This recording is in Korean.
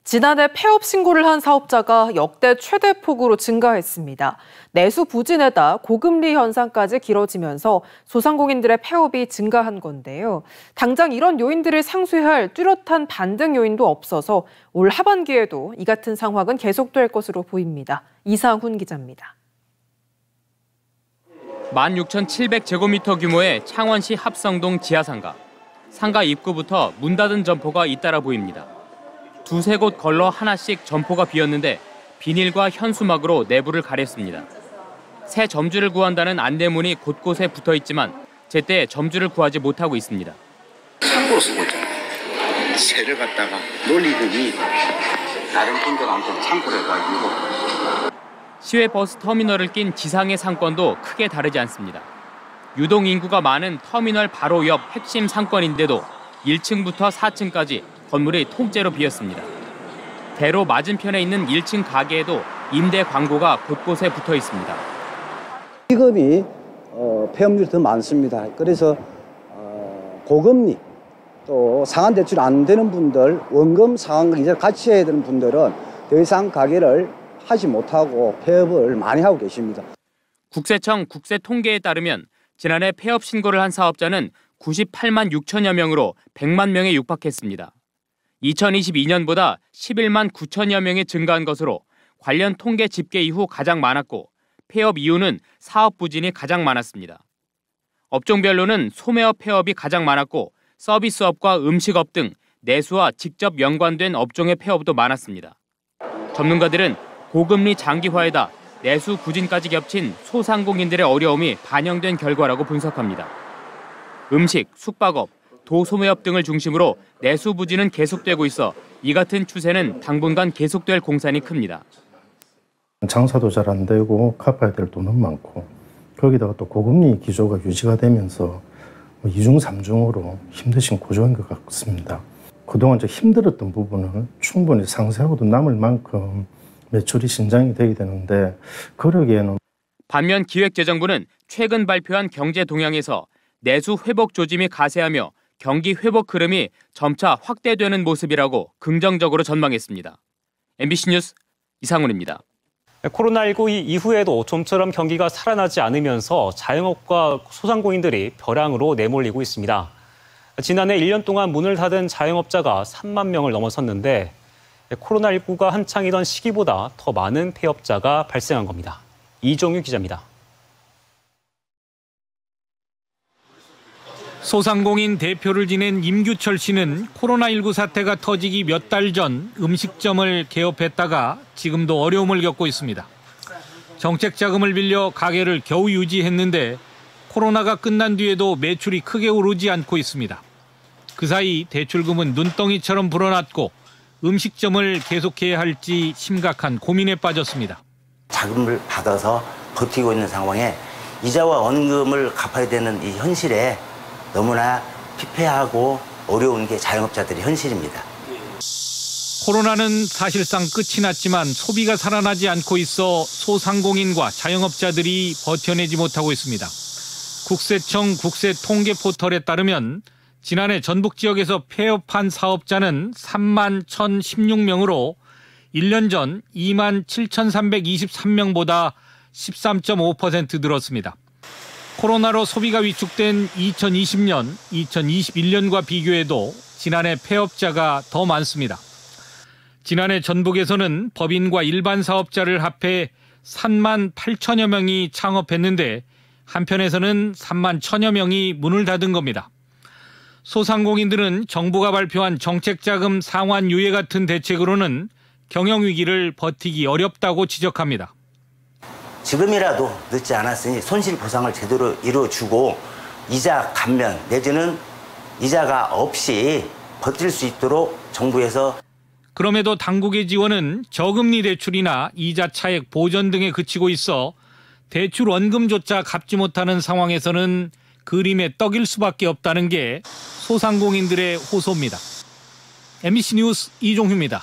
지난해 폐업 신고를 한 사업자가 역대 최대 폭으로 증가했습니다. 내수 부진에다 고금리 현상까지 길어지면서 소상공인들의 폐업이 증가한 건데요. 당장 이런 요인들을 상쇄할 뚜렷한 반등 요인도 없어서 올 하반기에도 이 같은 상황은 계속될 것으로 보입니다. 이상훈 기자입니다. 16,700제곱미터 규모의 창원시 합성동 지하상가. 상가 입구부터 문 닫은 점포가 잇따라 보입니다. 두세 곳 걸러 하나씩 점포가 비었는데 비닐과 현수막으로 내부를 가렸습니다. 새 점주를 구한다는 안내문이 곳곳에 붙어 있지만 제때 점주를 구하지 못하고 있습니다. 창고로 쓰고 있잖아요. 새를 갖다가 놀리더니 다른 분들한테 창고로 해가지고. 시외버스 터미널을 낀 지상의 상권도 크게 다르지 않습니다. 유동 인구가 많은 터미널 바로 옆 핵심 상권인데도 1층부터 4층까지 건물이 통째로 비었습니다. 대로 맞은편에 있는 1층 가게에도 임대 광고가 곳곳에 붙어 있습니다. 지금이 폐업률이 더 많습니다. 그래서 고금리 또 상환 대출 안 되는 분들, 원금 상환 이자를 같이 해야 되는 분들은 더 이상 가게를 하지 못하고 폐업을 많이 하고 계십니다. 국세청 국세통계에 따르면 지난해 폐업 신고를 한 사업자는 98만 6천여 명으로 100만 명에 육박했습니다. 2022년보다 11만 9천여 명이 증가한 것으로 관련 통계 집계 이후 가장 많았고 폐업 이유는 사업 부진이 가장 많았습니다. 업종별로는 소매업 폐업이 가장 많았고 서비스업과 음식업 등 내수와 직접 연관된 업종의 폐업도 많았습니다. 전문가들은 고금리 장기화에다 내수 부진까지 겹친 소상공인들의 어려움이 반영된 결과라고 분석합니다. 음식, 숙박업, 도소매업 등을 중심으로 내수 부진은 계속되고 있어 이 같은 추세는 당분간 계속될 공산이 큽니다. 장사도 잘 안 되고 갚아야 될 돈은 많고 거기다가 또 고금리 기조가 유지가 되면서 2중, 3중으로 힘드신 구조인 것 같습니다. 그동안 힘들었던 부분은 충분히 상쇄하고도 남을 만큼 매출이 신장이 되게 되는데 그러기에는 반면 기획재정부는 최근 발표한 경제 동향에서 내수 회복 조짐이 가세하며 경기 회복 흐름이 점차 확대되는 모습이라고 긍정적으로 전망했습니다. MBC 뉴스 이상훈입니다. 코로나19 이후에도 좀처럼 경기가 살아나지 않으면서 자영업과 소상공인들이 벼랑으로 내몰리고 있습니다. 지난해 1년 동안 문을 닫은 자영업자가 3만 명을 넘어섰는데 코로나19가 한창이던 시기보다 더 많은 폐업자가 발생한 겁니다. 이종유 기자입니다. 소상공인 대표를 지낸 임규철 씨는 코로나19 사태가 터지기 몇 달 전 음식점을 개업했다가 지금도 어려움을 겪고 있습니다. 정책 자금을 빌려 가게를 겨우 유지했는데 코로나가 끝난 뒤에도 매출이 크게 오르지 않고 있습니다. 그 사이 대출금은 눈덩이처럼 불어났고 음식점을 계속해야 할지 심각한 고민에 빠졌습니다. 자금을 받아서 버티고 있는 상황에 이자와 원금을 갚아야 되는 이 현실에 너무나 피폐하고 어려운 게 자영업자들의 현실입니다. 코로나는 사실상 끝이 났지만 소비가 살아나지 않고 있어 소상공인과 자영업자들이 버텨내지 못하고 있습니다. 국세청 국세통계 포털에 따르면 지난해 전북 지역에서 폐업한 사업자는 3만 1,016명으로 1년 전 2만 7,323명보다 13.5% 늘었습니다. 코로나로 소비가 위축된 2020년, 2021년과 비교해도 지난해 폐업자가 더 많습니다. 지난해 전북에서는 법인과 일반 사업자를 합해 3만 8천여 명이 창업했는데 한편에서는 3만 1천여 명이 문을 닫은 겁니다. 소상공인들은 정부가 발표한 정책자금 상환 유예 같은 대책으로는 경영위기를 버티기 어렵다고 지적합니다. 지금이라도 늦지 않았으니 손실보상을 제대로 이루어주고 이자 감면 내지는 이자가 없이 버틸 수 있도록 정부에서. 그럼에도 당국의 지원은 저금리 대출이나 이자 차액 보전 등에 그치고 있어 대출 원금조차 갚지 못하는 상황에서는 그림의 떡일 수밖에 없다는 게 소상공인들의 호소입니다. MBC 뉴스 이종휴입니다.